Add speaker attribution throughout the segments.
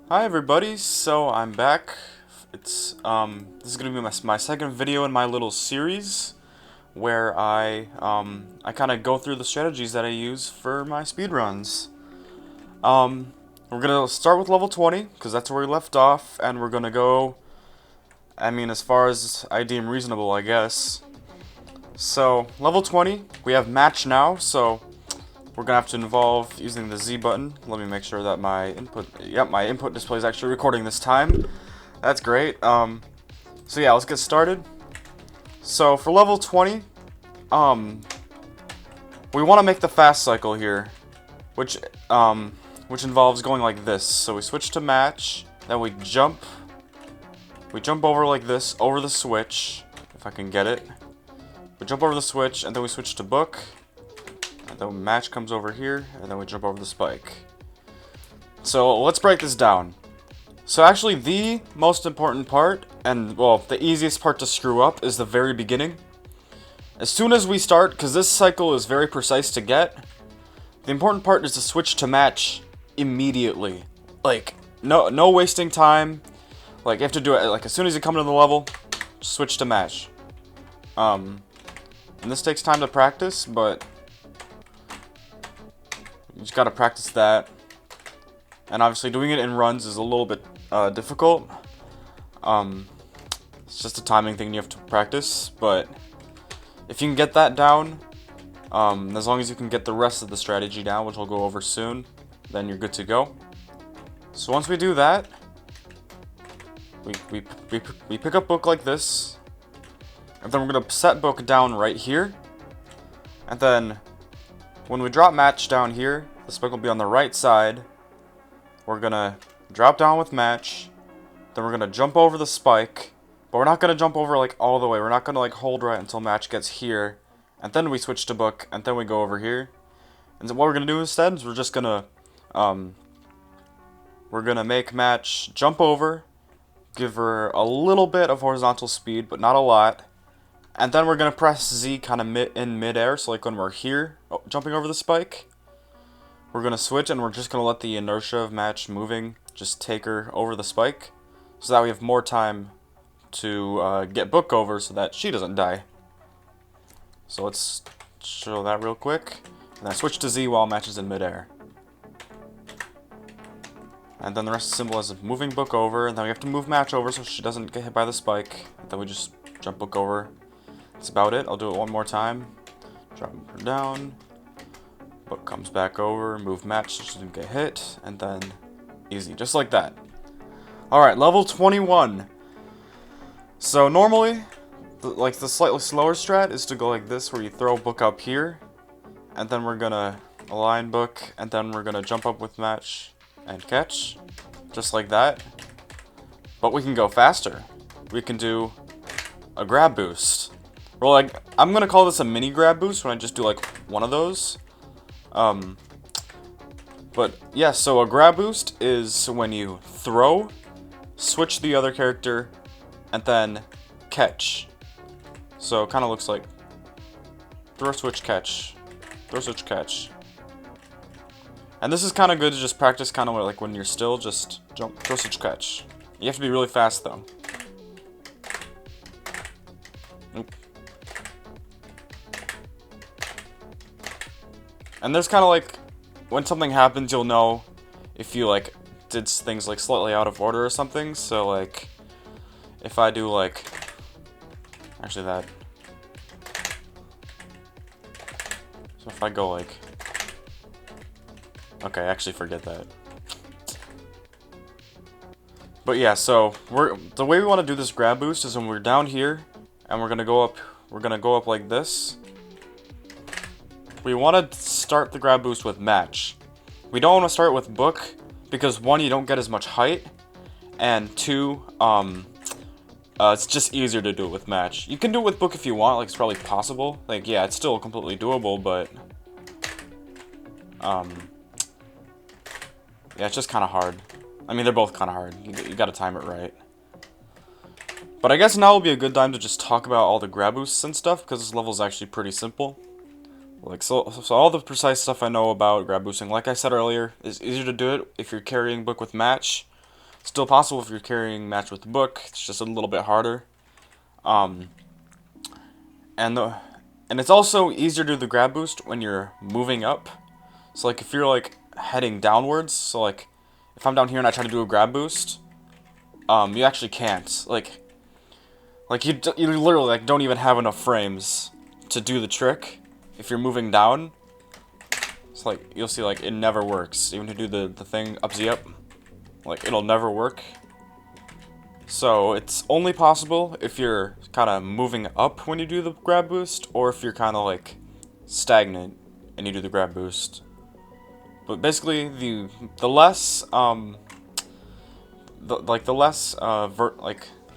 Speaker 1: Hi everybody, so I'm back. This is gonna be my second video in my little series where I kind of go through the strategies that I use for my speedruns. We're gonna start with level 20 because that's where we left off, and we're gonna go, as far as I deem reasonable, I guess. So level 20, we have match now, so we're gonna have to involve using the Z button. Let me make sure that my input display is actually recording this time. That's great. So yeah, let's get started. So for level 20, we want to make the fast cycle here, which involves going like this. So we switch to match, then we jump over like this, over the switch, if I can get it. We jump over the switch, and then we switch to book. And then match comes over here, and then we jump over the spike. So let's break this down. So actually the most important part, and well, the easiest part to screw up is the very beginning. As soon as we start, because this cycle is very precise to get, the important part is to switch to match immediately. Like, no wasting time. Like, you have to do it, like, as soon as you come into the level, switch to match. And this takes time to practice, but you just gotta practice that. And obviously doing it in runs is a little bit difficult. It's just a timing thing you have to practice, but if you can get that down, as long as you can get the rest of the strategy down, which I'll go over soon, then you're good to go. So once we do that, we pick up book like this, and then we're gonna set book down right here, and then when we drop match down here, the spike will be on the right side. We're gonna drop down with match, then we're gonna jump over the spike, but we're not gonna jump over like all the way. We're not gonna like hold right until match gets here, and then we switch to book, and then we go over here. And so what we're gonna do instead is we're just gonna make match jump over, give her a little bit of horizontal speed, but not a lot. And then we're gonna press Z kind of in midair, so like when we're here, jumping over the spike, we're gonna switch, and we're just gonna let the inertia of match moving just take her over the spike, so that we have more time to get book over, so that she doesn't die. So let's show that real quick, and then switch to Z while match is in midair. And then the rest of the symbol is moving book over, and then we have to move match over so she doesn't get hit by the spike. And then we just jump book over. That's about it. I'll do it one more time. Drop her down. Book comes back over. Move match so she doesn't get hit. And then easy. Just like that. Alright, level 21. So normally, the slightly slower strat is to go like this, where you throw book up here. And then we're gonna align book. And then we're gonna jump up with match and catch. Just like that. But we can go faster. We can do a grab boost. Well, like, I'm gonna call this a mini grab boost when I just do like one of those. But yeah, so a grab boost is when you throw, switch the other character, and then catch. So it kind of looks like throw, switch, catch, throw, switch, catch. And this is kind of good to just practice, kind of like when you're still, just jump, throw, switch, catch. You have to be really fast though. Oop. And there's kind of like, when something happens, you'll know if you like did things like slightly out of order or something. So like, if I do like, actually that. So if I go like, okay, actually forget that. But yeah, so the way we want to do this grab boost is when we're down here and we're gonna go up like this. We want to start the grab boost with match. We don't want to start with book because one, you don't get as much height, and two, it's just easier to do it with match. You can do it with book if you want, like it's probably possible. Like yeah, it's still completely doable, but yeah, it's just kind of hard. I mean, they're both kind of hard. You gotta time it right. But I guess now will be a good time to just talk about all the grab boosts and stuff, because this level is actually pretty simple. Like, so all the precise stuff I know about grab boosting, like I said earlier, is easier to do it if you're carrying book with match. Still possible if you're carrying match with the book. It's just a little bit harder. And it's also easier to do the grab boost when you're moving up. So like if you're like heading downwards, so like if I'm down here and I try to do a grab boost, you actually can't. Like you literally like don't even have enough frames to do the trick if you're moving down. It's like you'll see like it never works. Even to do the thing up Z up, like it'll never work. So it's only possible if you're kind of moving up when you do the grab boost, or if you're kind of like stagnant and you do the grab boost. But basically, the less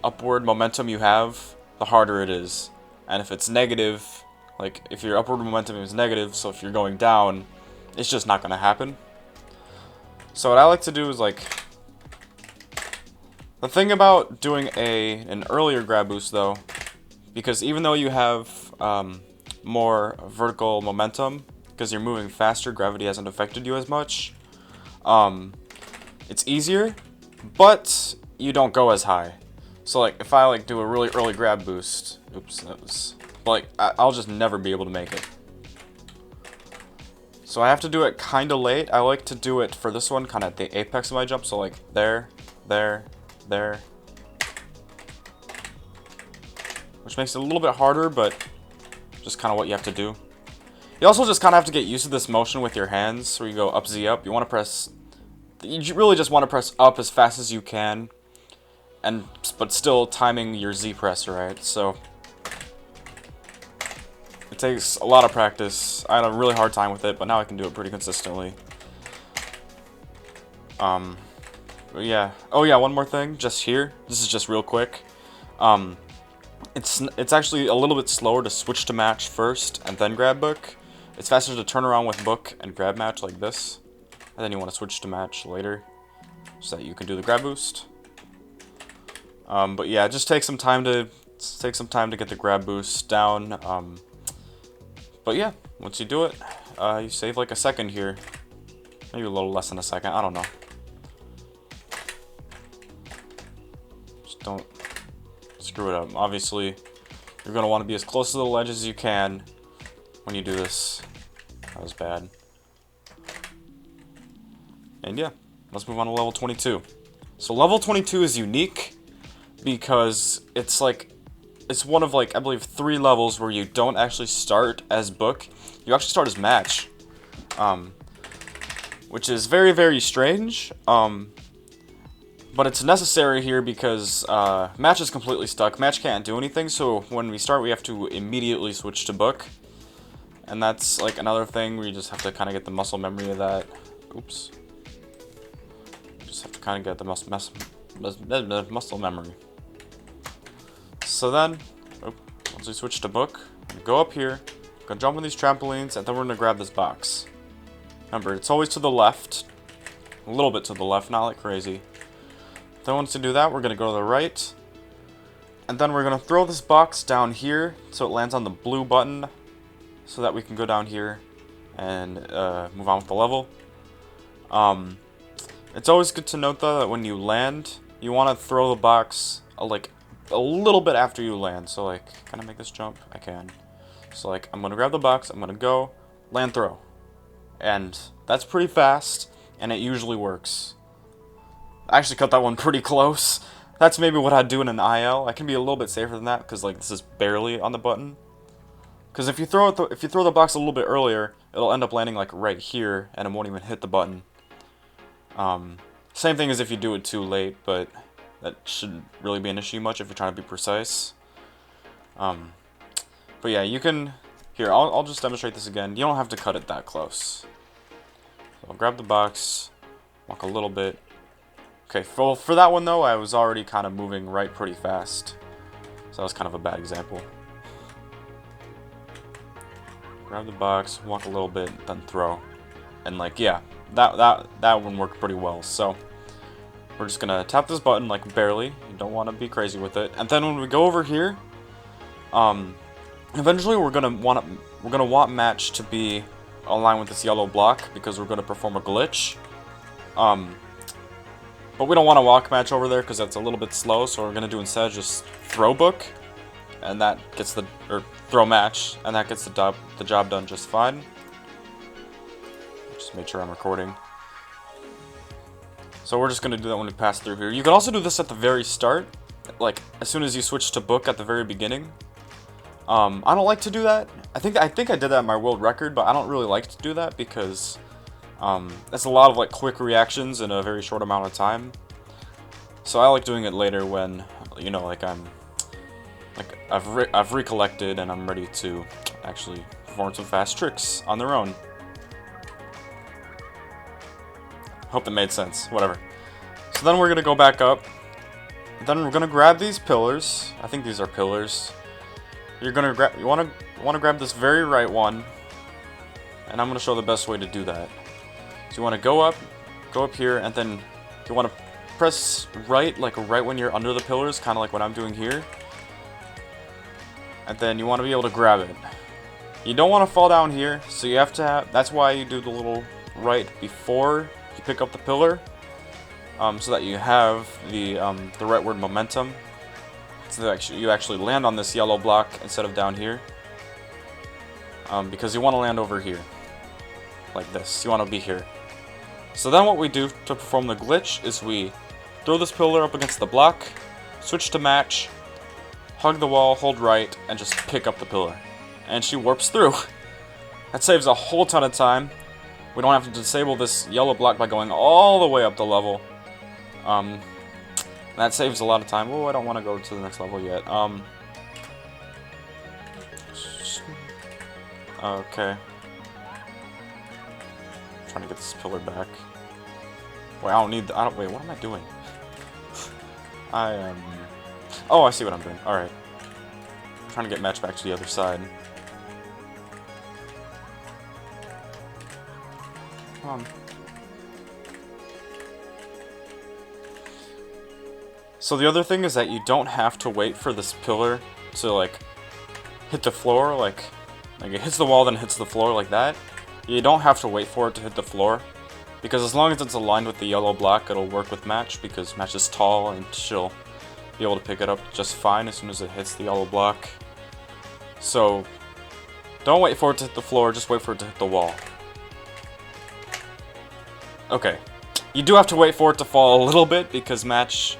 Speaker 1: upward momentum you have, the harder it is. And if it's negative, like if your upward momentum is negative, so if you're going down, it's just not gonna happen. So what I like to do is like, the thing about doing an earlier grab boost though, because even though you have more vertical momentum, because you're moving faster, gravity hasn't affected you as much, it's easier, but you don't go as high. So like if I like do a really early grab boost, oops, that was, like I'll just never be able to make it. So I have to do it kind of late. I like to do it for this one kind of at the apex of my jump, so like there, which makes it a little bit harder, but just kind of what you have to do. You also just kind of have to get used to this motion with your hands, where you go up Z up. You want to press, you really just want to press up as fast as you can, but still timing your Z press right. So it takes a lot of practice. I had a really hard time with it, but now I can do it pretty consistently. But yeah. Oh yeah, one more thing, just here. This is just real quick. It's actually a little bit slower to switch to match first and then grab book. It's faster to turn around with book and grab match like this, and then you want to switch to match later so that you can do the grab boost. But yeah, it just takes some time to get the grab boost down. But yeah, once you do it, you save like a second here, maybe a little less than a second. I don't know. Just don't screw it up. Obviously, you're gonna want to be as close to the ledge as you can when you do this. That was bad. And yeah, let's move on to level 22. So level 22 is unique because it's one of like, I believe 3 levels where you don't actually start as book. You actually start as match. Which is very, very strange. But it's necessary here because match is completely stuck. Match can't do anything, so when we start we have to immediately switch to book. And that's like another thing where you just have to kind of get the muscle memory of that. Oops. Just have to kind of get the muscle memory. So then, once we switch to book, go up here, go jump on these trampolines, and then we're going to grab this box. Remember, it's always to the left. A little bit to the left, not like crazy. Then once you do that, we're going to go to the right. And then we're going to throw this box down here so it lands on the blue button, so that we can go down here and move on with the level. It's always good to note though that when you land, you want to throw the box like a little bit after you land. So like, can I make this jump? I can. So like, I'm going to grab the box, I'm going to go, land, throw. And that's pretty fast, and it usually works. I actually cut that one pretty close. That's maybe what I'd do in an IL. I can be a little bit safer than that because like this is barely on the button. Because if you throw the box a little bit earlier, it'll end up landing like right here, and it won't even hit the button. Same thing as if you do it too late, but that shouldn't really be an issue much if you're trying to be precise. But yeah, you can. Here, I'll just demonstrate this again. You don't have to cut it that close. So I'll grab the box, walk a little bit. Okay, for that one though, I was already kind of moving right pretty fast, so that was kind of a bad example. Grab the box, walk a little bit, then throw. And like, yeah, that one worked pretty well. So we're just gonna tap this button like barely. You don't want to be crazy with it. And then when we go over here, eventually we're gonna want match to be aligned with this yellow block because we're gonna perform a glitch. But we don't want to walk match over there because that's a little bit slow, so we're going to do instead just throw book, and that gets the, or throw match, and that gets the job done just fine. Just made sure I'm recording. So we're just going to do that when we pass through here. You can also do this at the very start, like as soon as you switch to book at the very beginning. I don't like to do that. I think I did that in my world record, but I don't really like to do that because that's a lot of like quick reactions in a very short amount of time. So I like doing it later when, you know, like I've recollected and I'm ready to actually perform some fast tricks on their own. Hope that made sense. Whatever. So then we're gonna go back up. Then we're gonna grab these pillars. I think these are pillars. You're gonna grab. You wanna grab this very right one, and I'm gonna show the best way to do that. So you wanna go up here, and then you wanna press right, like right when you're under the pillars, kind of like what I'm doing here. And then you wanna be able to grab it. You don't wanna fall down here, so you have to have. That's why you do the little right before you pick up the pillar, so that you have the rightward momentum. So that you actually land on this yellow block instead of down here. Because you want to land over here. Like this. You want to be here. So then what we do to perform the glitch is we throw this pillar up against the block, switch to match, hug the wall, hold right, and just pick up the pillar. And she warps through. That saves a whole ton of time. We don't have to disable this yellow block by going all the way up the level. That saves a lot of time. Oh, I don't want to go to the next level yet. Okay. Trying to get this pillar back. Wait, I don't need the, wait, what am I doing? I am... Oh, I see what I'm doing. Alright. Trying to get match back to the other side. Come on. So the other thing is that you don't have to wait for this pillar to like hit the floor, like it hits the wall then hits the floor like that. You don't have to wait for it to hit the floor, because as long as it's aligned with the yellow block, it'll work with Match, because Match is tall and she'll be able to pick it up just fine as soon as it hits the yellow block. So don't wait for it to hit the floor, just wait for it to hit the wall. Okay. You do have to wait for it to fall a little bit, because Match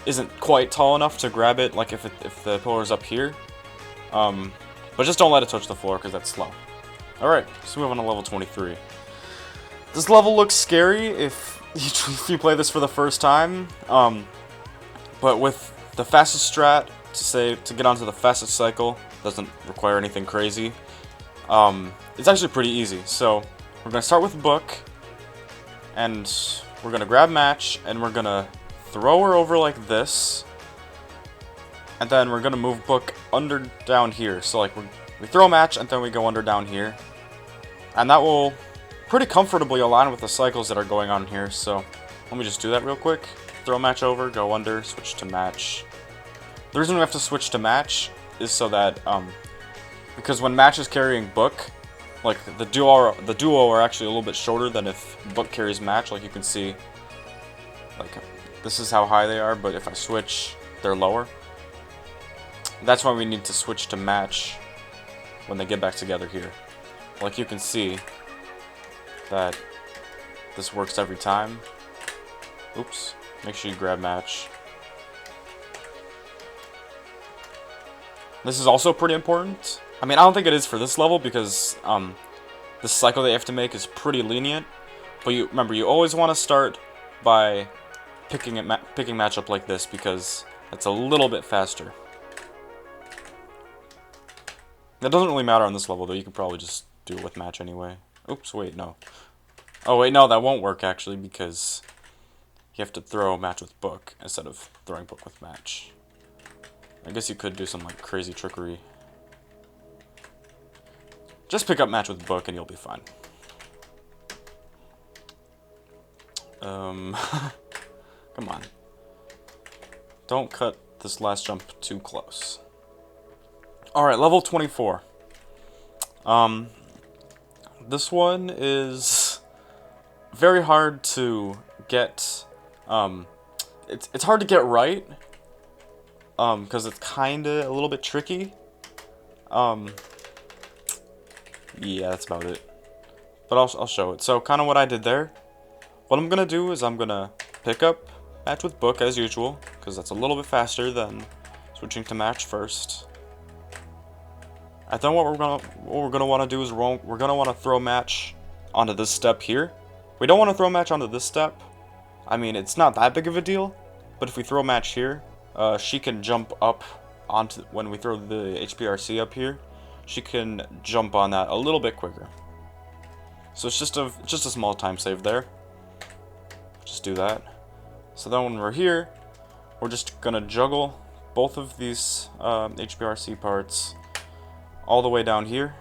Speaker 1: isn't quite tall enough to grab it, like if the pillar's up here. But just don't let it touch the floor, because that's slow. Alright, so move on to level 23. This level looks scary if you play this for the first time, but with the fastest strat, to get onto the fastest cycle, doesn't require anything crazy. It's actually pretty easy. So we're going to start with Book, and we're going to grab Match, and we're going to throw her over like this, and then we're going to move Book under down here. So like we throw Match, and then we go under down here, and that will pretty comfortably align with the cycles that are going on here. So let me just do that real quick. Throw Match over, go under, switch to Match. The reason we have to switch to Match is so that because when Match is carrying Book, like the duo are actually a little bit shorter than if Book carries Match. Like you can see, like this is how high they are, but if I switch, they're lower. That's why we need to switch to Match when they get back together here. Like you can see that this works every time. Oops. Make sure you grab Match. This is also pretty important. I mean, I don't think it is for this level because the cycle that you have to make is pretty lenient. But you remember, you always want to start by picking Match up like this, because that's a little bit faster. That doesn't really matter on this level, though. You can probably just do it with Match anyway. Oops, wait, no. Oh, wait, no, that won't work, actually, because you have to throw Match with Book instead of throwing Book with Match. I guess you could do some, like, crazy trickery. Just pick up Match with Book and you'll be fine. Come on. Don't cut this last jump too close. Alright, level 24. This one is very hard to get It's hard to get right, because it's kinda a little bit tricky. Yeah, that's about it. But I'll show it. So kind of what I did there. What I'm gonna do is I'm gonna pick up match with book as usual, because that's a little bit faster than switching to match first. And then what we're gonna want to do is we're gonna want to throw match onto this step here. We don't want to throw match onto this step. I mean, it's not that big of a deal, but if we throw match here, she can jump up onto when we throw the HPRC up here. She can jump on that a little bit quicker. So it's just a small time save there. Just do that. So then when we're here, we're just gonna juggle both of these HPRC parts all the way down here.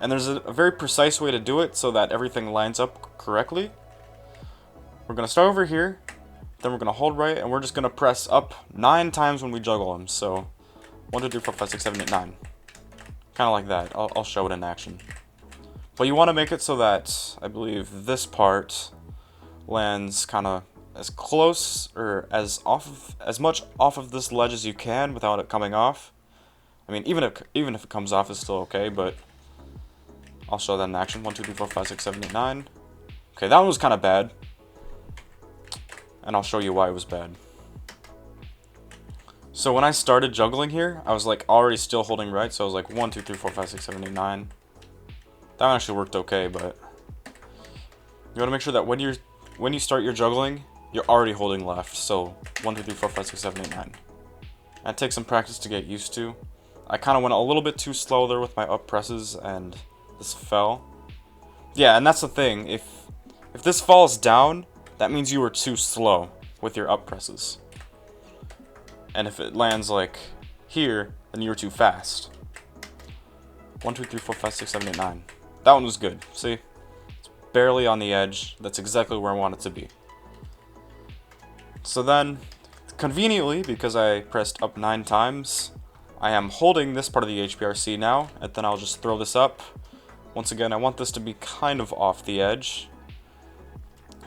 Speaker 1: And there's a very precise way to do it so that everything lines up correctly. We're gonna start over here, then we're gonna hold right, and we're just gonna press up 9 times when we juggle them. So 1, 2, 3, 4, 5, 6, 7, 8, 9. Kind of like that. I'll show it in action. But you want to make it so that, I believe, this part lands kind of as close or as much off of this ledge as you can without it coming off. I mean, even if it comes off, it's still okay, but I'll show that in action. 1, 2, 3, 4, 5, 6, 7, 8, 9. Okay, that one was kind of bad. And I'll show you why it was bad. So when I started juggling here, I was like already still holding right, so I was like 1, 2, 3, 4, 5, 6, 7, 8, 9. That one actually worked okay, but you want to make sure that when you start your juggling, you're already holding left. So 1, 2, 3, 4, 5, 6, 7, 8, 9. That takes some practice to get used to. I kind of went a little bit too slow there with my up presses, and this fell. Yeah, and that's the thing. If this falls down, that means you were too slow with your up presses. And if it lands like here, then you were too fast. 1, 2, 3, 4, 5, 6, 7, 8, 9. That one was good. See? It's barely on the edge. That's exactly where I want it to be. So then, conveniently, because I pressed up 9 times, I am holding this part of the HPRC now, and then I'll just throw this up. Once again, I want this to be kind of off the edge.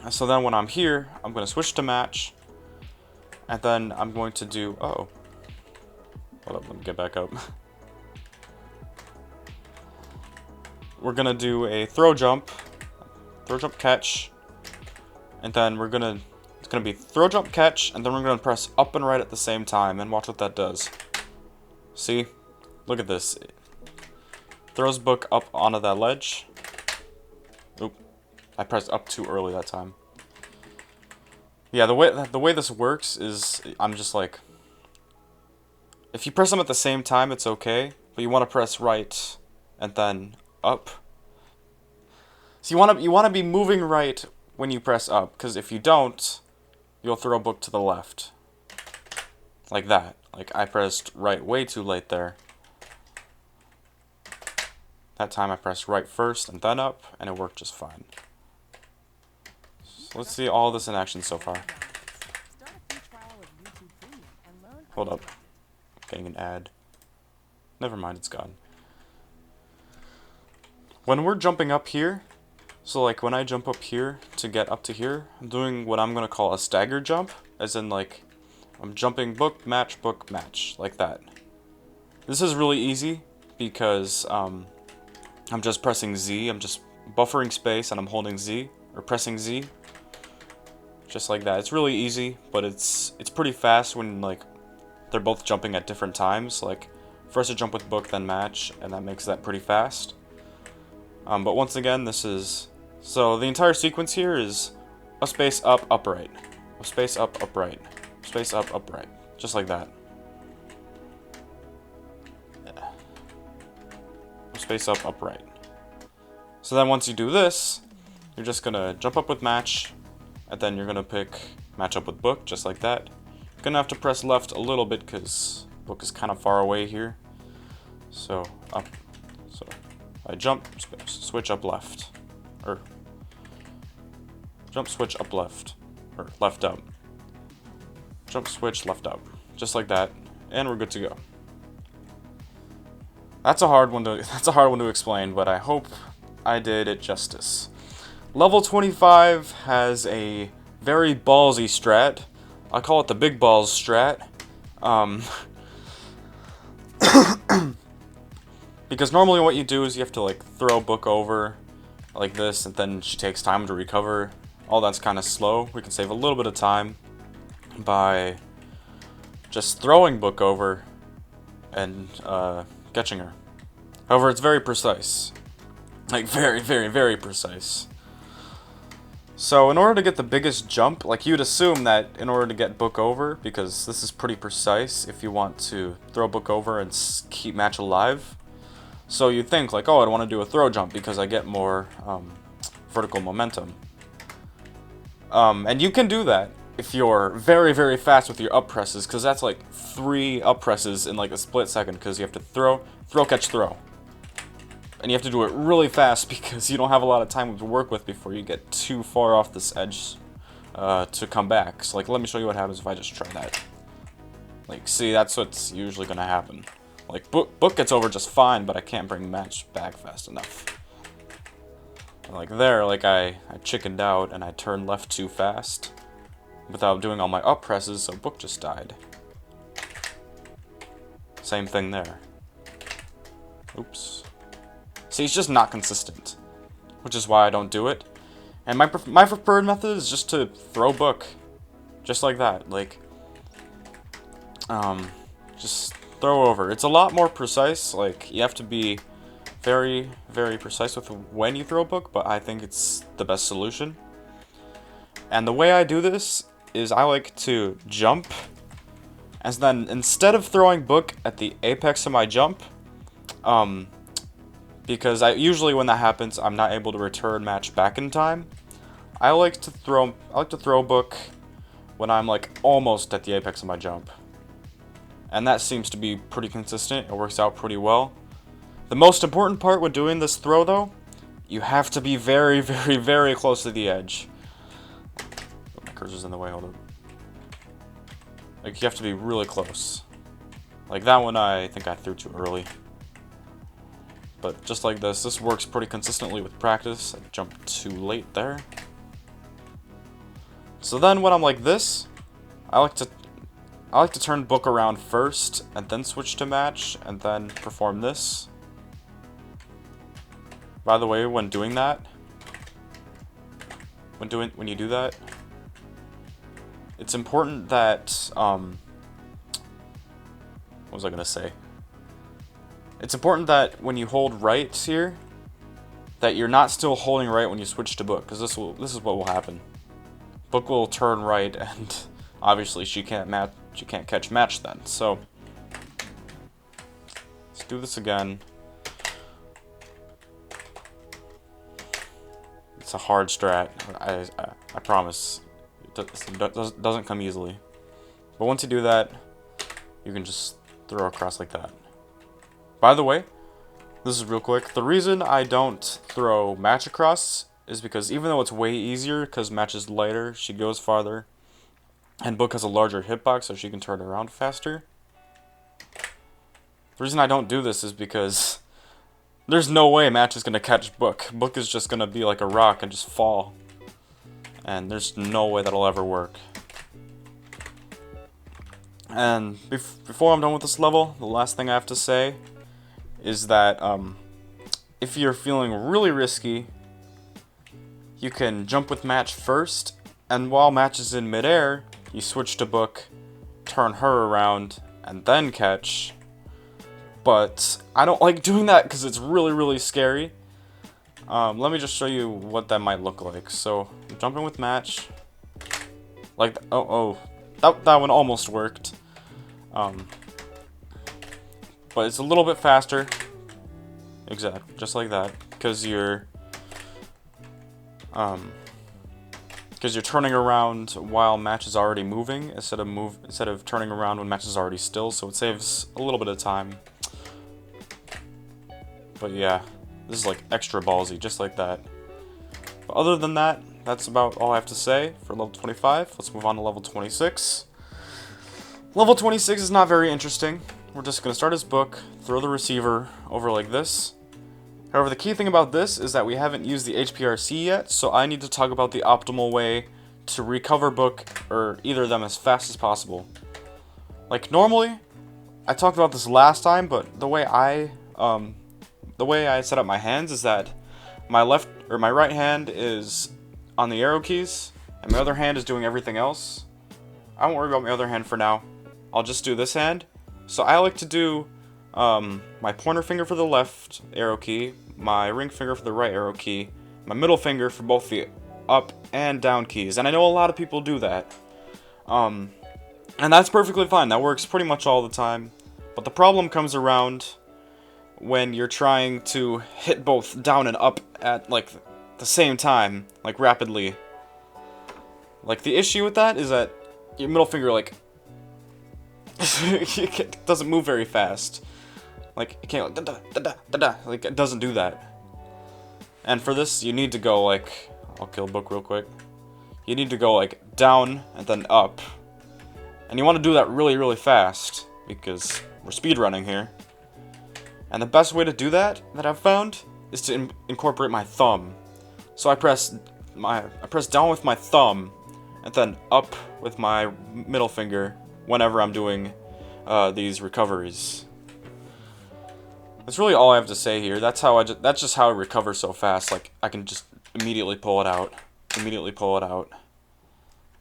Speaker 1: So then when I'm here, I'm going to switch to match, and then I'm going to do, hold up, let me get back up. We're going to do a throw jump catch, and then it's going to be throw jump catch, and then we're going to press up and right at the same time, and watch what that does. See? Look at this. It throws book up onto that ledge. Oop. I pressed up too early that time. Yeah, the way this works is I'm just like, if you press them at the same time, it's okay, but you want to press right and then up. So you want to be moving right when you press up, because if you don't, you'll throw book to the left. Like that. Like I pressed right way too late there. That time I pressed right first and then up, and it worked just fine. So let's see all this in action so far. Hold up. Getting an ad. Never mind, it's gone. When we're jumping up here, so like when I jump up here to get up to here, I'm doing what I'm going to call a stagger jump, as in like I'm jumping book, match, like that. This is really easy because I'm just pressing Z, I'm just buffering space and I'm holding Z, or pressing Z. Just like that. It's really easy, but it's pretty fast when like they're both jumping at different times. Like first I jump with book, then match, and that makes that pretty fast. But once again, so the entire sequence here is a space up, upright, a space up, upright, space up, upright, just like that. Yeah. A space up, upright. So then once you do this, you're just gonna jump up with match, and then you're gonna pick match up with book, just like that. You're gonna have to press left a little bit because book is kind of far away here. So up. So I jump, switch up left, or jump, switch up left, or left up. Jump, switch, left up, just like that, and we're good to go. That's a hard one to explain, but I hope I did it justice. Level 25 has a very ballsy strat. I call it the big balls strat. Because normally what you do is you have to like throw book over like this, and then she takes time to recover. All that's kind of slow. We can save a little bit of time by just throwing book over and catching her. However, it's very precise. Like very, very, very precise. So in order to get the biggest jump, like you'd assume that in order to get book over, because this is pretty precise if you want to throw book over and keep match alive. So you'd think like, oh, I'd want to do a throw jump because I get more vertical momentum. And you can do that if you're very, very fast with your up presses, because that's like 3 up presses in like a split second, because you have to throw, catch, throw. And you have to do it really fast because you don't have a lot of time to work with before you get too far off this edge to come back. So like, let me show you what happens if I just try that. Like, see, that's what's usually going to happen. Like, book gets over just fine, but I can't bring match back fast enough. And like there, like I chickened out and I turned left too fast without doing all my up presses, so book just died. Same thing there. Oops. See, it's just not consistent, which is why I don't do it. And my preferred method is just to throw book, just like that. Like, just throw over. It's a lot more precise. Like, you have to be very, very precise with when you throw book, but I think it's the best solution. And the way I do this is I like to jump, and then instead of throwing book at the apex of my jump, because usually when that happens, I'm not able to return match back in time. I like to throw book when I'm like almost at the apex of my jump, and that seems to be pretty consistent. It works out pretty well. The most important part with doing this throw, though, you have to be very, very, very close to the edge. Oh, my cursor's in the way. Hold on. Like, you have to be really close. Like that one, I think I threw too early. But just like this works pretty consistently with practice. I jumped too late there. So then when I'm like this, I like to turn book around first and then switch to match and then perform this. By the way, when doing that, when you do that, it's important that what was I gonna say? It's important that when you hold right here, that you're not still holding right when you switch to book, because this is what will happen. Book will turn right, and obviously she can't catch match then. So let's do this again. It's a hard strat. I promise. It doesn't come easily. But once you do that, you can just throw across like that. By the way, this is real quick. The reason I don't throw match across is because even though it's way easier, because match is lighter, she goes farther, and book has a larger hitbox, so she can turn around faster. The reason I don't do this is because there's no way match is going to catch book. Book is just going to be like a rock and just fall. And there's no way that'll ever work. And before I'm done with this level, the last thing I have to say is that if you're feeling really risky, you can jump with match first, and while match is in midair, you switch to book, turn her around, and then catch. But I don't like doing that because it's really, really scary. Let me just show you what that might look like. So, I'm jumping with match. Like, that one almost worked. But it's a little bit faster. Exactly, just like that. Because you're turning around while match is already moving instead of turning around when match is already still. So it saves a little bit of time. But yeah, this is like extra ballsy, just like that. But other than that, that's about all I have to say for level 25. Let's move on to level 26. Level 26 is not very interesting. We're just going to start his book, throw the receiver over like this. However, the key thing about this is that we haven't used the HPRC yet, so I need to talk about the optimal way to recover book or either of them as fast as possible. Like normally, I talked about this last time, but the way I set up my hands is that my right hand is on the arrow keys, and my other hand is doing everything else. I won't worry about my other hand for now. I'll just do this hand. So I like to do my pointer finger for the left arrow key, my ring finger for the right arrow key, my middle finger for both the up and down keys. And I know a lot of people do that. And that's perfectly fine. That works pretty much all the time. But the problem comes around when you're trying to hit both down and up at like the same time, like rapidly. Like the issue with that is that your middle finger like it doesn't move very fast. Like it can't like, da, da, da, da, da. Like it doesn't do that. And for this you need to go like, I'll kill book real quick. You need to go like down and then up. And you want to do that really, really fast because we're speedrunning here. And the best way to do that I've found is to incorporate my thumb. So I press down with my thumb and then up with my middle finger whenever I'm doing these recoveries. That's really all I have to say here. That's just how I recover so fast. Like I can just immediately pull it out.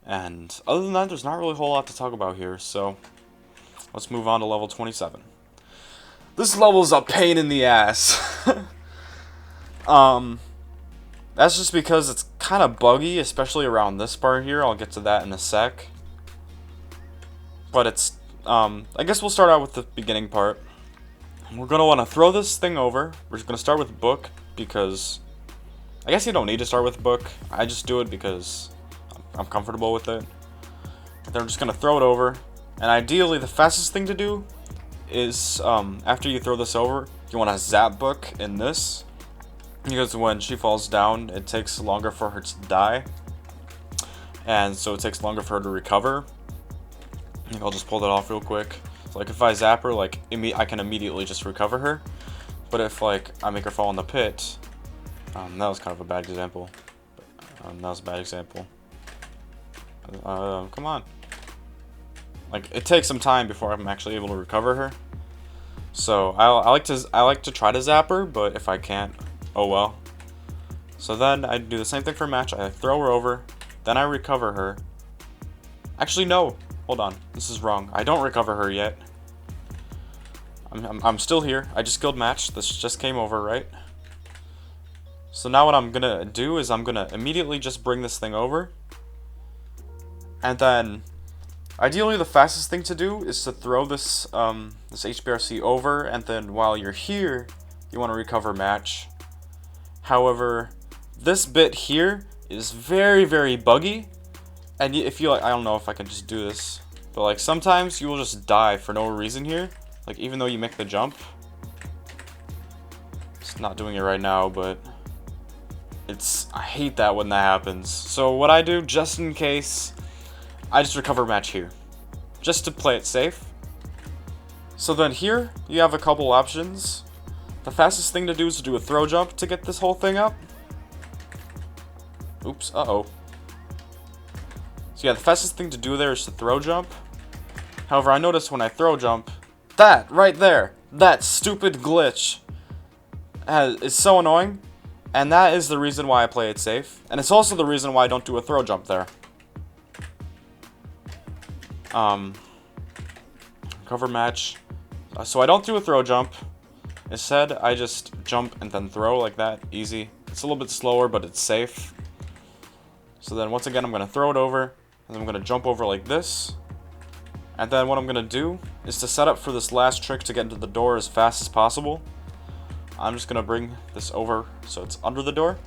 Speaker 1: And other than that, there's not really a whole lot to talk about here. So let's move on to level 27. This level's a pain in the ass. That's just because it's kind of buggy, especially around this part here. I'll get to that in a sec. But it's, I guess we'll start out with the beginning part. We're going to want to throw this thing over. We're just going to start with book because, I guess you don't need to start with book. I just do it because I'm comfortable with it. Then we're just going to throw it over. And ideally, the fastest thing to do is, after you throw this over, you want to zap book in this. Because when she falls down, it takes longer for her to die. And so it takes longer for her to recover. I think I'll just pull that off real quick. So, like, if I zap her, like, I can immediately just recover her. But if, like, I make her fall in the pit... that was kind of a bad example. That was a bad example. Come on. Like, it takes some time before I'm actually able to recover her. So, I like to try to zap her, but if I can't, oh well. So then I do the same thing for a match. I throw her over, then I recover her. Actually, no. Hold on. This is wrong. I don't recover her yet. I'm still here. I just killed match. This just came over, right? So now what I'm gonna do is I'm gonna immediately just bring this thing over. And then, ideally the fastest thing to do is to throw this this HBRC over, and then while you're here, you want to recover match. However, this bit here is very, very buggy. And if you like, I don't know if I can just do this, but like sometimes you will just die for no reason here. Like even though you make the jump. It's not doing it right now, but I hate that when that happens. So what I do, just in case, I just recover match here. Just to play it safe. So then here, you have a couple options. The fastest thing to do is to do a throw jump to get this whole thing up. Oops, uh-oh. So yeah, the fastest thing to do there is to throw jump. However, I noticed when I throw jump, that right there, that stupid glitch is so annoying. And that is the reason why I play it safe. And it's also the reason why I don't do a throw jump there. Cover match. So I don't do a throw jump. Instead, I just jump and then throw like that. Easy. It's a little bit slower, but it's safe. So then once again, I'm going to throw it over. And then I'm going to jump over like this. And then what I'm going to do is to set up for this last trick to get into the door as fast as possible. I'm just going to bring this over so it's under the door.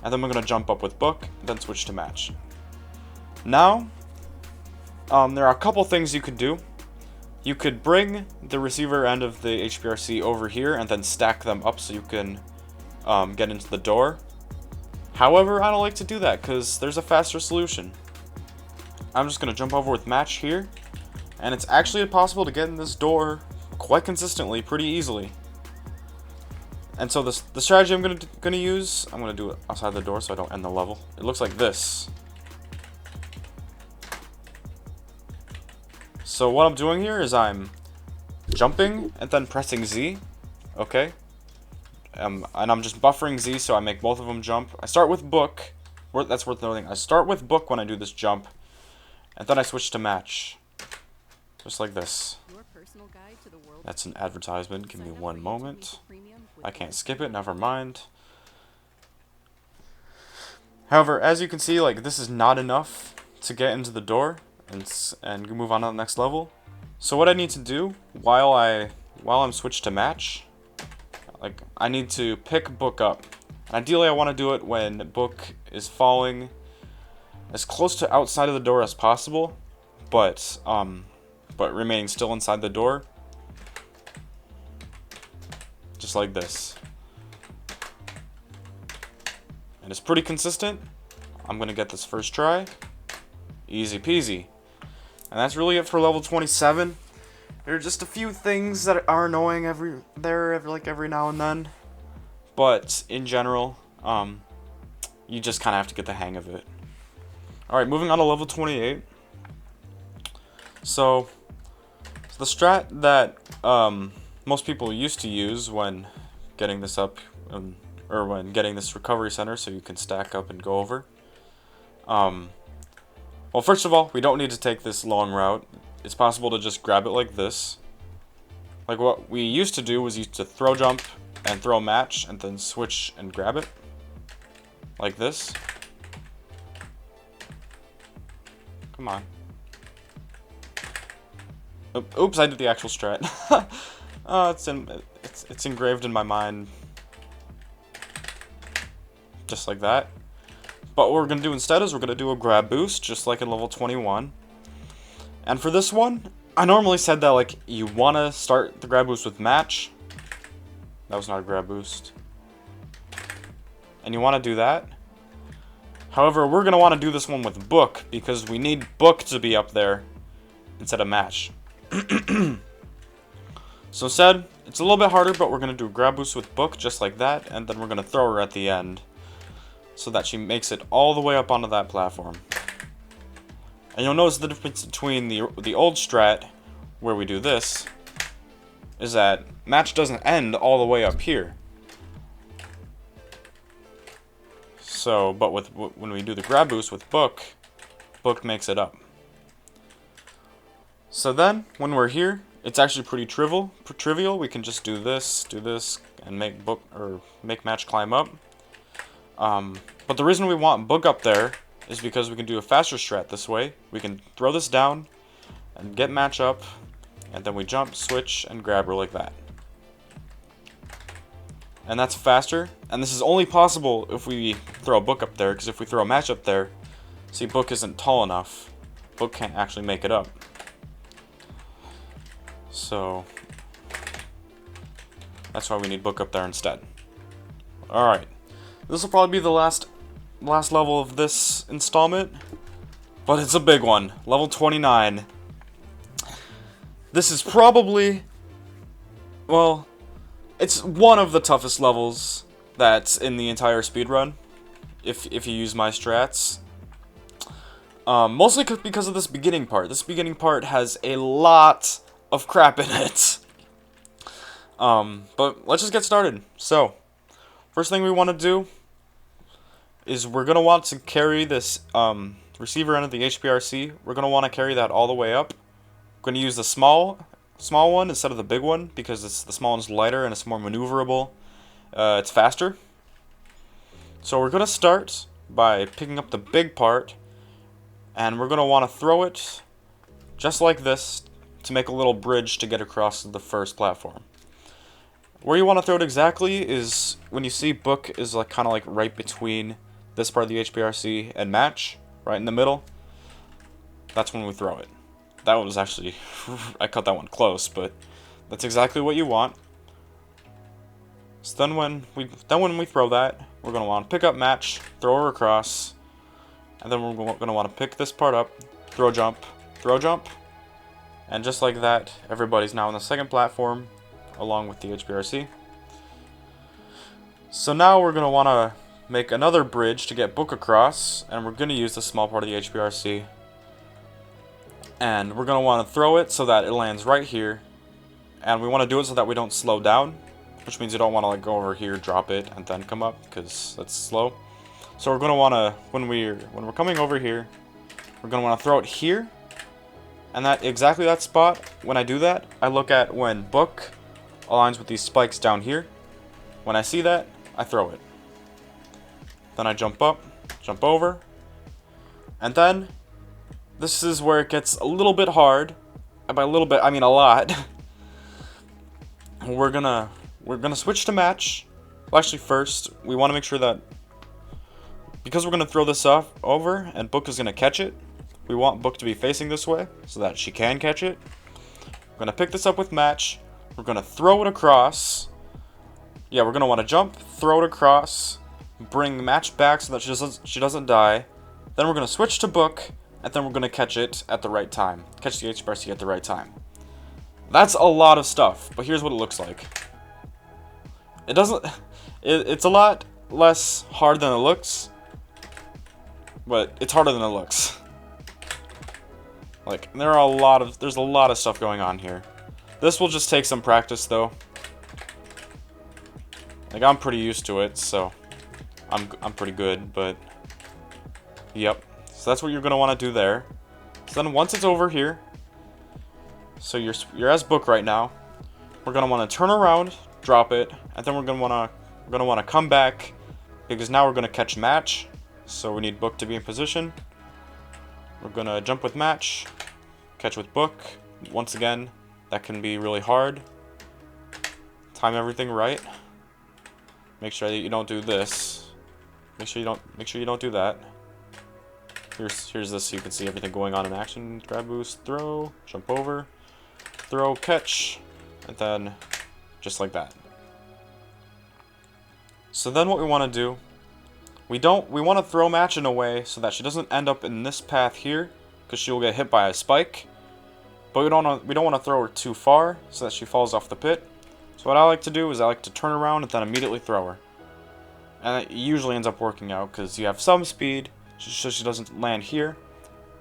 Speaker 1: And then we're going to jump up with book, and then switch to match. Now, there are a couple things you could do. You could bring the receiver end of the HBRC over here and then stack them up so you can get into the door. However, I don't like to do that because there's a faster solution. I'm just going to jump over with match here. And it's actually possible to get in this door quite consistently, pretty easily. And so the strategy I'm gonna use, I'm gonna do it outside the door so I don't end the level. It looks like this. So what I'm doing here is I'm jumping and then pressing Z, okay? And I'm just buffering Z so I make both of them jump. I start with book. That's worth noting. I start with book when I do this jump, and then I switch to match. Just like this. That's an advertisement. Give me one moment. I can't skip it, never mind. However, as you can see, like, this is not enough to get into the door and move on to the next level. So what I need to do while I'm switched to match, like, I need to pick book up. And ideally I want to do it when book is falling as close to outside of the door as possible, but remaining still inside the door. Just like this. And it's pretty consistent. I'm going to get this first try. Easy peasy. And that's really it for level 27. There are just a few things that are annoying every now and then. But in general, you just kind of have to get the hang of it. Alright, moving on to level 28. So the strat that most people used to use when getting this up, or when getting this recovery center so you can stack up and go over. Well, first of all, we don't need to take this long route. It's possible to just grab it like this. Like what we used to do was used to throw jump and throw match and then switch and grab it. Like this. Come on. Oops, I did the actual strat. It's engraved in my mind. Just like that. But what we're going to do instead is we're going to do a grab boost, just like in level 21. And for this one, I normally said that, like, you want to start the grab boost with match. That was not a grab boost. And you want to do that. However, we're going to want to do this one with book, because we need book to be up there instead of match. So instead, it's a little bit harder, but we're going to do a grab boost with book, just like that, and then we're going to throw her at the end, so that she makes it all the way up onto that platform. And you'll notice the difference between the old strat, where we do this, is that match doesn't end all the way up here. So, but when we do the grab boost with book, book makes it up. So then, when we're here, it's actually pretty trivial. We can just do this, and make match climb up. But the reason we want book up there is because we can do a faster strat this way. We can throw this down and get match up, and then we jump, switch, and grab her like that. And that's faster. And this is only possible if we throw a book up there, because if we throw a match up there, see, book isn't tall enough. Book can't actually make it up. So that's why we need book up there instead. Alright. This will probably be the last level of this installment, but it's a big one. Level 29. This is probably, well, it's one of the toughest levels that's in the entire speedrun, if you use my strats. Mostly because of this beginning part. This beginning part has a lot of crap in it. But let's just get started. So, first thing we want to do is we're going to want to carry this receiver end of the HPRC. We're going to want to carry that all the way up. We're going to use the small one instead of the big one, because the small one's lighter and it's more maneuverable. It's faster. So we're going to start by picking up the big part, and we're going to want to throw it just like this to make a little bridge to get across the first platform. Where you want to throw it exactly is when you see book is like kind of like right between this part of the HPRC and match, right in the middle. That's when we throw it. That one was actually, I cut that one close, but that's exactly what you want. So then when we throw that, we're going to want to pick up match, throw her across, and then we're going to want to pick this part up, throw jump, and just like that, everybody's now on the second platform, along with the HPRC. So now we're going to want to make another bridge to get book across, and we're going to use the small part of the HPRC. And we're going to want to throw it so that it lands right here. And we want to do it so that we don't slow down, which means you don't want to like go over here, drop it, and then come up, because that's slow. So we're going to want to, when we're coming over here, we're going to want to throw it here. And that exactly that spot, when I do that, I look at when book aligns with these spikes down here. When I see that, I throw it. Then I jump up, jump over, and then this is where it gets a little bit hard. And by a little bit, I mean a lot. We're gonna switch to match. Well, actually, first we want to make sure that because we're gonna throw this off over and book is gonna catch it. We want book to be facing this way so that she can catch it. We're gonna pick this up with match. We're gonna throw it across. Yeah, we're gonna want to jump, throw it across, bring match back so that she doesn't die. Then we're gonna switch to book, and then we're gonna catch it at the right time. Catch the HPRC at the right time. That's a lot of stuff, but here's what it looks like. It doesn't. It's a lot less hard than it looks, but it's harder than it looks. Like there's a lot of stuff going on here. This will just take some practice though. Like I'm pretty used to it, so I'm pretty good, but yep. So that's what you're gonna want to do there. So then once it's over here, so you're as book right now, we're gonna want to turn around, drop it, and then we're gonna want to come back because now we're gonna catch match. So we need book to be in position. We're gonna jump with match, catch with book. Once again, that can be really hard. Time everything right. Make sure that you don't do this. Make sure you don't do that. Here's this so you can see everything going on in action. Grab boost, throw, jump over, throw, catch, and then just like that. So then what we want to do, we want to throw match in a way so that she doesn't end up in this path here, because she will get hit by a spike. But we don't want to throw her too far so that she falls off the pit. So what I like to do is I like to turn around and then immediately throw her. And it usually ends up working out because you have some speed, so she doesn't land here,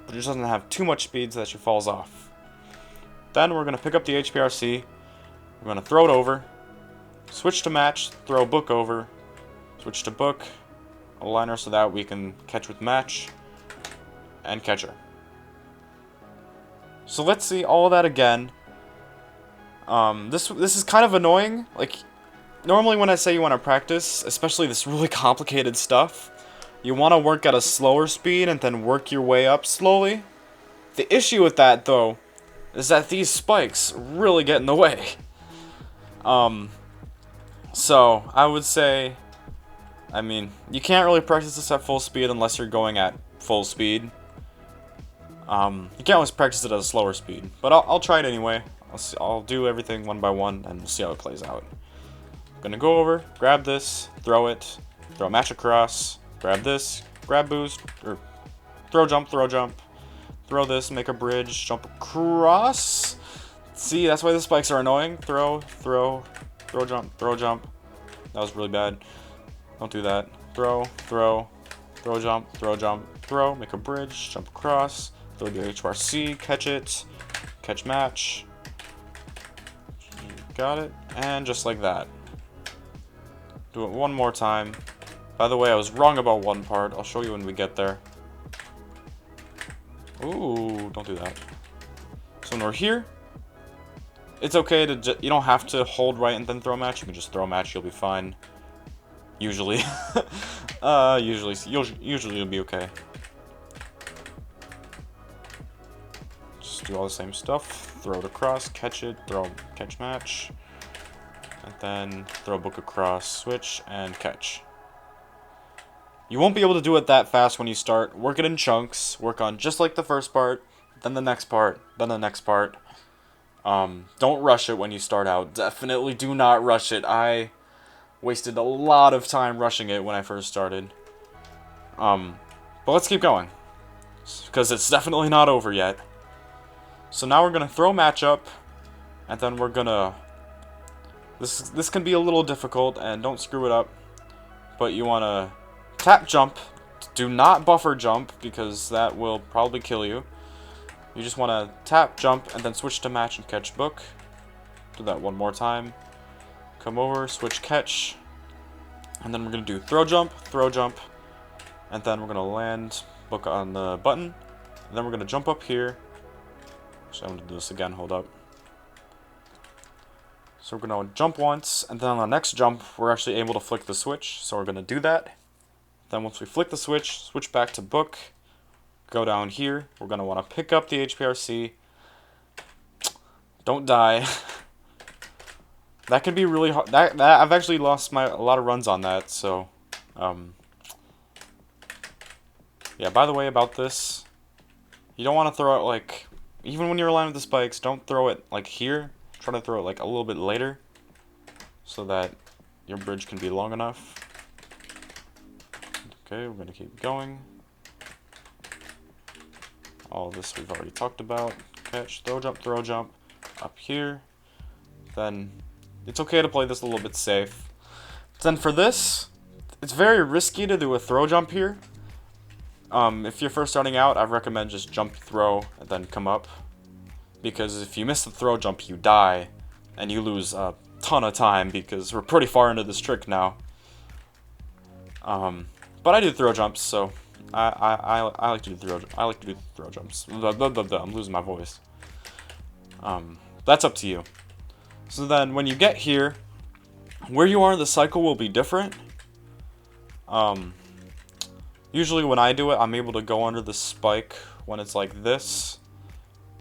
Speaker 1: but she doesn't have too much speed so that she falls off. Then we're going to pick up the HPRC, we're going to throw it over, switch to match, throw book over, switch to book, align her so that we can catch with match, and catch her. So let's see all of that again. This is kind of annoying. Like, normally when I say you want to practice, especially this really complicated stuff, you want to work at a slower speed and then work your way up slowly. The issue with that, though, is that these spikes really get in the way. So, I would say, I mean, you can't really practice this at full speed unless you're going at full speed. You can't always practice it at a slower speed, but I'll try it anyway. I'll do everything one by one, and we'll see how it plays out. I'm gonna go over, grab this, throw it, throw match across, grab this, grab boost, or throw jump, throw this, make a bridge, jump across. See, that's why the spikes are annoying. Throw jump. That was really bad. Don't do that. Throw jump, throw, make a bridge, jump across, throw the HRC, catch it, catch match. Got it, and just like that. Do it one more time. By the way, I was wrong about one part. I'll show you when we get there. Ooh, don't do that. So when we're here, it's okay to you don't have to hold right and then throw match. You can just throw match. You'll be fine. Usually, usually you'll be okay. Just do all the same stuff. Throw it across, catch it, catch match, and then throw book across, switch, and catch. You won't be able to do it that fast when you start. Work it in chunks. Work on just like the first part, then the next part, then the next part. Don't rush it when you start out. Definitely do not rush it. I wasted a lot of time rushing it when I first started. But let's keep going, because it's definitely not over yet. So now we're gonna throw match up, and then we're gonna. This can be a little difficult, and don't screw it up. But you wanna tap jump. Do not buffer jump because that will probably kill you. you just want to tap, jump, and then switch to match and catch book. Do that one more time. Come over, switch catch, and then we're going to do throw jump, and then we're going to land book on the button, and then we're going to jump up here. So I'm going to do this again, hold up. So we're going to jump once, and then on the next jump, we're actually able to flick the switch, so we're going to do that. Then once we flick the switch, switch back to book, go down here, we're going to want to pick up the HPRC. Don't die. That can be really hard. That I've actually lost a lot of runs on that, so yeah, by the way about this, you don't want to throw it like, even when you're aligned with the spikes, don't throw it like here. Try to throw it like a little bit later so that your bridge can be long enough. Okay, we're going to keep going. All this we've already talked about. Catch, throw jump, up here. Then it's okay to play this a little bit safe. Then for this, it's very risky to do a throw jump here. If you're first starting out, I recommend just jump, throw, and then come up. Because if you miss the throw jump, you die, and you lose a ton of time because we're pretty far into this trick now. But I do throw jumps, so I like to do throw jumps. I'm losing my voice. That's up to you. So then when you get here, where you are in the cycle will be different. Usually when I do it, I'm able to go under the spike when it's like this.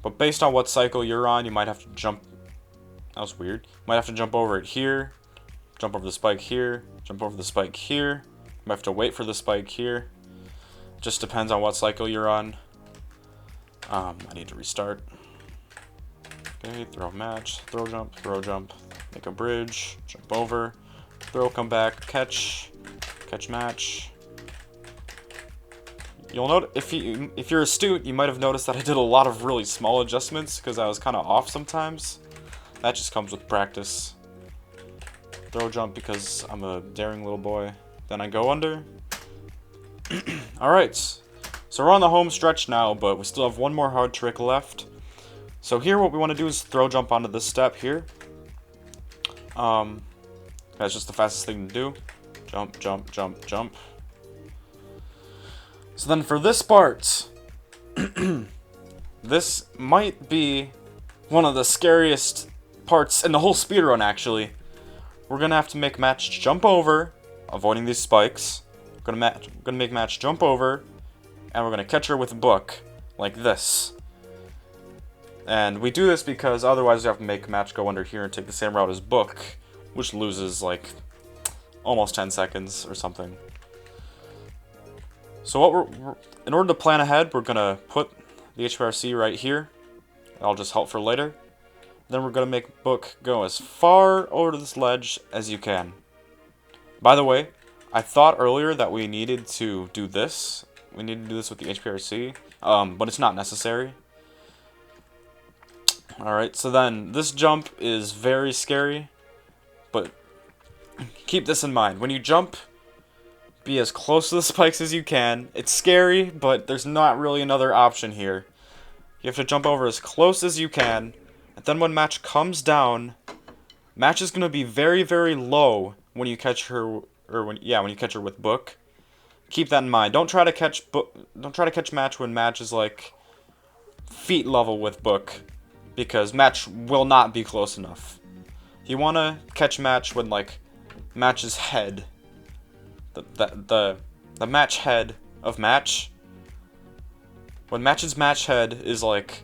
Speaker 1: But based on what cycle you're on, you might have to jump. That was weird. You might have to jump over it here, jump over the spike here, jump over the spike here. You might have to wait for the spike here. Just depends on what cycle you're on. I need to restart. Okay, throw match, throw jump, make a bridge, jump over, throw, come back, catch match. You'll note if you're astute, you might have noticed that I did a lot of really small adjustments because I was kind of off sometimes. That just comes with practice. Throw jump because I'm a daring little boy. Then I go under. Alright, so we're on the home stretch now, but we still have one more hard trick left. So here what we want to do is throw jump onto this step here. That's just the fastest thing to do. Jump, jump, jump, jump. So then for this part, this might be one of the scariest parts in the whole speedrun, actually. We're going to have to make match jump over, avoiding these spikes. We're going to make match jump over, and we're going to catch her with book, like this. And we do this because otherwise we have to make match go under here and take the same route as book, which loses like almost 10 seconds or something. So what in order to plan ahead, we're gonna put the HPRC right here. I'll just help for later. Then we're gonna make book go as far over to this ledge as you can. By the way, I thought earlier that we needed to do this. We need to do this with the HPRC, but it's not necessary. Alright, so then this jump is very scary, but keep this in mind. When you jump, be as close to the spikes as you can. It's scary, but there's not really another option here. You have to jump over as close as you can, and then when match comes down, match is going to be very, very low when you catch her, or when you catch her with book. Keep that in mind. Don't try to catch match when match is like feet level with book, because match will not be close enough. You want to catch match when like match's head, the match head of match. When match's match head is like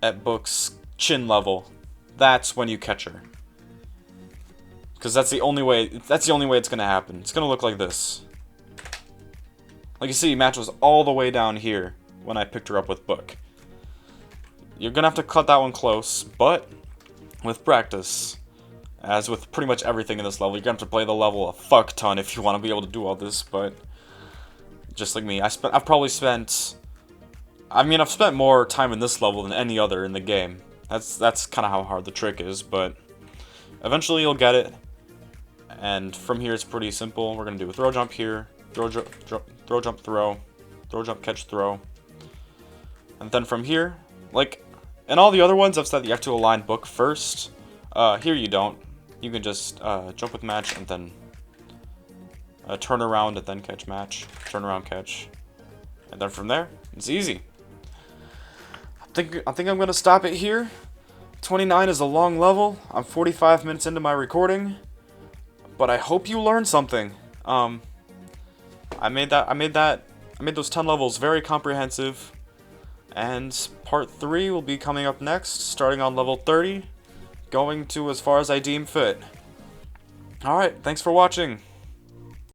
Speaker 1: at book's chin level, that's when you catch her. Because that's the only way it's gonna happen. It's gonna look like this. Like you see, match was all the way down here when I picked her up with book. You're gonna have to cut that one close, but with practice, as with pretty much everything in this level, you're gonna have to play the level a fuck ton if you want to be able to do all this. But just like me, I've spent more time in this level than any other in the game. That's kind of how hard the trick is, but eventually you'll get it. And from here it's pretty simple. We're gonna do a throw jump here, throw jump, throw, throw jump, catch, throw, and then from here Like, in all the other ones, I've said that you have to align book first. Here you don't. You can just jump with match and then turn around and then catch match. Turn around, catch. And then from there, it's easy. I think I'm gonna stop it here. 29 is a long level. I'm 45 minutes into my recording, but I hope you learned something. I made those 10 levels very comprehensive, and part 3 will be coming up next, starting on level 30, going to as far as I deem fit. Alright, thanks for watching.